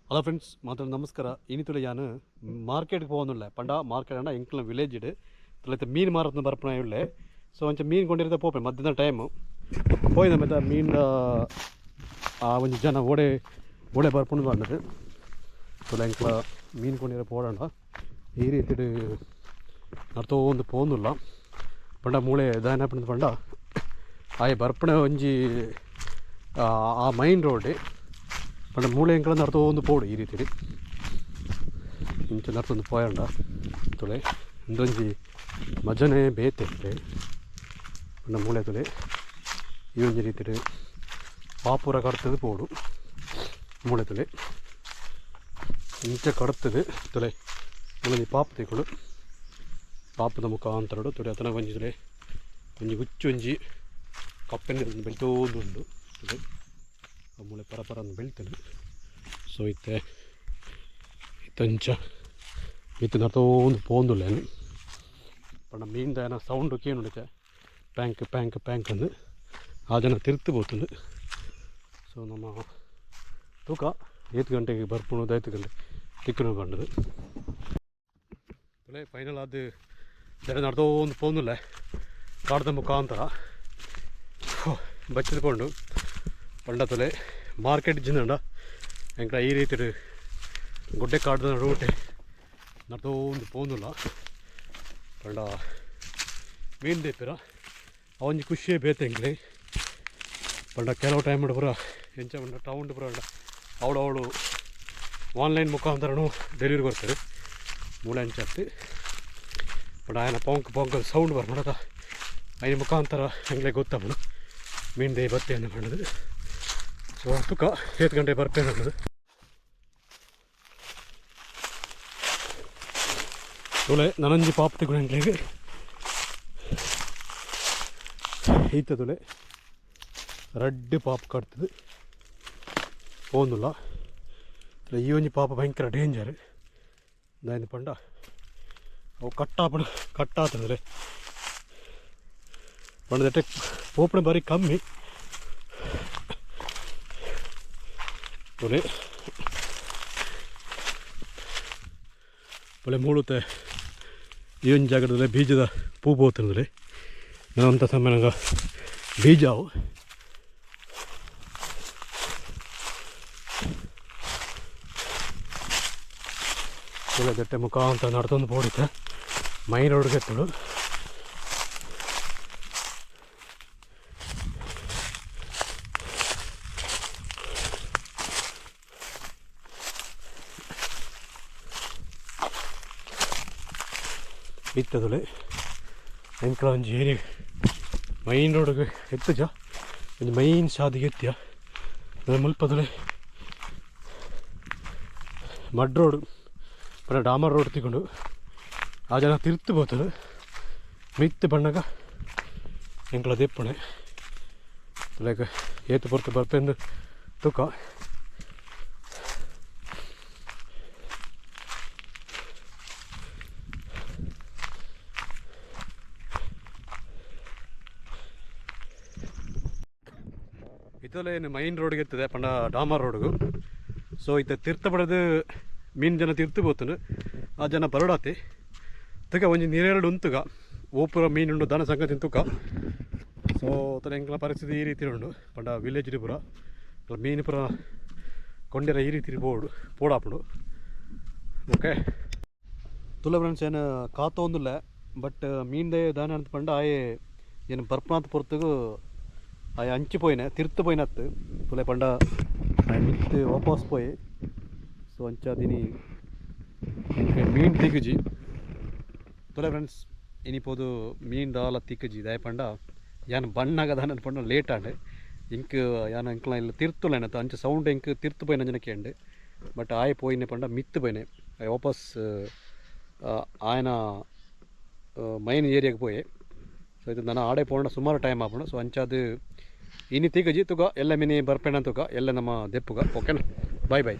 hello friends ಮಾತ್ರ ನಮಸ್ಕಾರ ಇನಿತುಲೆ ಯಾನು ಮಾರ್ಕೆಟ್ಗೆ ಹೋಗೋದಿಲ್ಲ ಪಂಡ ಮಾರ್ಕೆಟ್ ಅಂಡ ಎಂಕ್ಲ ವಿಲೇಜ್ ಇಡು ತುಲೈತೆ ಮೀನು ಮಾರತ್ನ ಬರ್ಪಣ ಇಳ್ಳೆ ಸೊ ಅಂಚೆ ಮೀನು ಕೊಂಡಿರೋದ ಪೋಪೆ ಮಧ್ಯಾಹ್ನ ಟೈಮು ಹೋಯ್ದ ಮತ್ತೆ ಮೀನು ಒಂದು ಜನ ಓಡೆ ಬರ್ಪಣ ಬಂದದು ತುಲ ಎಂಕ್ಲ ಮೀನು ಕೊಂಡಿರೋ ಪೋಡಂಡ ಈ ರೀತಿ ಅರ್ಥ ಒಂದು ಪೋಂದಿಲ್ಲ ಪಂಡ ಮೂಳೆ ದಾಯನ ಪಂಡ ಆಯ್ ಬರ್ಪಣೆ ಒಂಜಿ ಆ ಮೈನ್ ರೋಡ್ ಪಂಡ ಮೂಳೆ ಎಂಕಲಂದು ಅರ್ಥ ಒಂದು ಪೋಡು ಈ ರೀತಿ ಇಂಚೆ ಅರ್ಥ ಒಂದು ಪೋಯಂಡ ತುಳೆ ಇಂದೊಂಜಿ ಮಜನೆ ಬೇತೆ ಪಂಡ ಮೂಳೆ ತುಳೆ ಈ ಒಂಜಿ ರೀತಿ ಪಾಪುರ ಕಡ್ತದು ಪೋಡು ಮೂಳೆ ತುಳೆ ಇಂಚೆ ಕಡ್ತದೆ ತುಳೆ ಮೂಳೆ ಪಾಪು ತೆಗಳು ಪಾಪದ ಮುಖಾಂತರಡು ತುಳೆ ಅತನ ಒಂಜಿ ತುಳೆ ಒಂಜಿ ಹುಚ್ಚು ಒಂಜಿ ಕಪ್ಪೆನ ಬೆಳ್ತೋದು ತುಳೆ ಮೂಳೆ ಪರಪರ ಬೆಳ್ತೇನೆ ಸೊ ಇತ್ತಂಚ ಇತ್ತಿನ ಒಂದು ಪೋಂದುಲ್ಲೇನು ಪಂಡ ಮೀನ್ದ ಏನ ಸೌಂಡು ಕೇನುಡಿತೆ ಪ್ಯಾಂಕ್ ಪ್ಯಾಂಕ್ ಪ್ಯಾಂಕ್ ಅಂದು ಆ ಜನ ತಿರ್ತು ಬೋತುಂಡು ಸೊ ನಮ್ಮ ತೂಕ 8 ಗಂಟೆಗೆ ಬರ್ಪುಣದು 5 ಗಂಟೆ ತಿಕ್ಕನು ಕಂಡದು ತುಲೆ ಫೈನಲ್ ಅದು ಜನ ಒಂದು ಪೋಂದುಲ್ಲ ಕಾಡ್ದ ಮುಖಾಂತರ ಬಚ್ಚಿದ್ಕೊಂಡು ಪಂಡ ತುಲೆ ಮಾರ್ಕೆಟ್ ಜಿಂದ ಎಂಕ ಈ ರೀತಿ ಗುಡ್ಡೆ ಕಾಡ್ದ ರೂಟೆ ಒಂದು ಪೋಂದಿಲ್ಲ ಪಂಡ ಮೀನು ದೇಪಿರ ಅವೊಂಜಿ ಖುಷಿಯೇ ಬೇತೆ ಎಂಕ್ಲೆ ಪಂಡ ಕೆಲವು ಟೈಮ್ ಪುರ ಎಂಚ ಪಂಡ ಟೌನ್ ಪುರ ಅವಳು ಆನ್ಲೈನ್ ಮುಖಾಂತರನು ಡೆಲಿವರಿ ಬರ್ತಾರೆ ಮೂಳೆ ಅಂಚತ್ತಿ ಪಂಡ ಆಯನ ಪೊಂಕ್ ಸೌಂಡ್ ಬರ್ಮಾಡದ ಐನ ಮುಖಾಂತರ ಎಂಗ್ಲೆ ಗೊತ್ತಾವಣ ಮೀನು ದೇ ಬತ್ತೆ ಅಂತ ಮಾಡೋದು ಸೊ ತುಕ 7 ಗಂಟೆ ಬರ್ತೇನೆ ಅನ್ನೋದು ತುಳೆ ನನಂಜಿ ಪಾಪ ತೆಗೊಂಡ್ಲೆಗೆ ಈತ ತುಳೆ ರಡ್ಡು ಪಾಪ ಕಟ್ತದೆ ಹೋಂದಿಲ್ಲ ಈ ಒಂಜಿ ಪಾಪ ಭಯಂಕರ ಡೇಂಜರ್ ದಾಯನ ಪಂಡ ಅವು ಕಟ್ಟಾತಂದ್ರೆ ಪಂಡದಟ್ಟೆ ಪೋಪಣೆ ಬಾರಿ ಕಮ್ಮಿ ತುಲೆ ಒಳ್ಳೆ ಮೂಳುತ್ತೆ ಈ ಒಂದು ಜಾಗದಲ್ಲಿ ಬೀಜದ ಪೂ ಬೋತಿರಲಿ ನಾನಂಥ ಸಮಯ ನಂಗೆ ಬೀಜ ಅವು ಒಳ್ಳೆ ದಟ್ಟೆ ಮುಖ ಅಂತ ನಡ್ತೊಂದು ಪೋಡಿತ್ತೆ ಮೈ ರೋಡ್ಗೆ ಎತ್ತಳು ಇತ್ತದಲೆ ಎಂಕಲ ಒಂಜಿ ಏರಿಯಾ ಮೈನ್ ರೋಡ್ಗೆ ಎತ್ತಜ ಒಂದು ಮೈನ್ ಶಾದಿಗೆ ಎತ್ತಿಯ ಮುಲ್ಪದಲೆ ಮಡ್ ರೋಡ್ ಪುನಃ ಡಾಮರ್ ರೋಡ್ ತಿಕೊಂಡು ಆ ಜನ ತಿರ್ತು ಬೋತಲು ಮಿತ್ತು ಬಣ್ಣಗ ಎಂಕಲ ದೆಪ್ಪಣೆ ಲೈಕ್ ಏತು ಬರ್ತು ಬರ್ಪೆಂದು ತೂಕ ಇತ್ತಲೇ ಮೈನ್ ರೋಡ್ಗೆ ಎತ್ತದೆ ಪಂಡ ಡಾಮರ್ ರೋಡ್ಗು ಸೊ ಇತ್ತ ತೀರ್ಥ ಪಡೆದು ಮೀನು ಜನ ತೀರ್ತು ಬೋತನು ಆ ಜನ ಬರಡಾತಿ ತುಕ ಒಂಜಿ ನೀರೆರಡು ಉಂತುಗ ಓಪುರ ಮೀನುಂಡು ದನ ಸಂಗತಿ ತುಕ ಸೊ ತಲೆ ಎಂಕಲ ಪರಿಸ್ಥಿತಿ ಈ ರೀತಿ ಉಂಡು ಪಂಡ ವಿಲೇಜ್ ಪುರ ಮೀನು ಪುರ ಕೊಂಡಿರ ಈ ರೀತಿ ಪೋಡಾಪುಡು ಓಕೆ ತುಲ ಫ್ರೆಂಡ್ಸ್ ಏನು ಕಾತೊಂದಿಲ್ಲ ಬಟ್ ಮೀನ್ದೇ ದಾನ ಅಂತ ಪಂಡ ಆಯೆ ಏನು ಬರ್ಪನಾಥ ಪೊರ್ತಗೂ ಆಯ್ ಅಂಚಿಪೋಯಿನೆ ತಿರ್ತು ಪೋಯಿನತ್ತು ತುಲೆ ಪಂಡ ಮಿತ್ತು ವಾಪಸ್ ಪೋಯಿ ಸೊ ಅಂಚಾದಿನಿ ಮೀನು ತಿಕ್ಕಜಿ ತುಲೆ ಫ್ರೆಂಡ್ಸ್ ಇನಿಪೋದು ಮೀನು ದಾಲ ತಿಕ್ಕಜಿ ದಾಯ ಪಂಡ ಯಾನು ಬಣ್ಣಗದ ಪಂಡ ಲೇಟ್ ಆಂಡೆ ಇಂಕ್ ಯಾನು ಇಂಕ್ಲ ಇಲ್ಲ ತಿರ್ತುಲ ಏನತ್ತು ಅಂಚೆ ಸೌಂಡ್ ಇಂಕ್ ತಿರ್ತು ಪೋಯಿನ ಜನಕ್ಕೆ ಅಂಡೆ ಬಟ್ ಆಯ್ ಪೋಯಿನೆ ಪಂಡ ಮಿತ್ತು ಪೋಯಿನೆ ಆಯ್ ವಾಪಸ್ ಆಯನ ಮೈನ್ ಏರಿಯಾಗೆ ಪೋಯೆ ಸೊ ಇದು ನಾನು ಆಡೆ ಪೋಣ ಸುಮಾರು ಟೈಮ್ ಆಪಣ ಸೊ ಅಂಚಾದು ಇನಿ ತಿಗಜಿ ತುಗ ಎಲ್ಲ ಮಿನಿ ಬರ್ಪೇಣ ತುಗ ಎಲ್ಲ ನಮ್ಮ ದೆಪ್ಪುಗ ಓಕೆನಾ ಬಾಯ್ ಬಾಯ್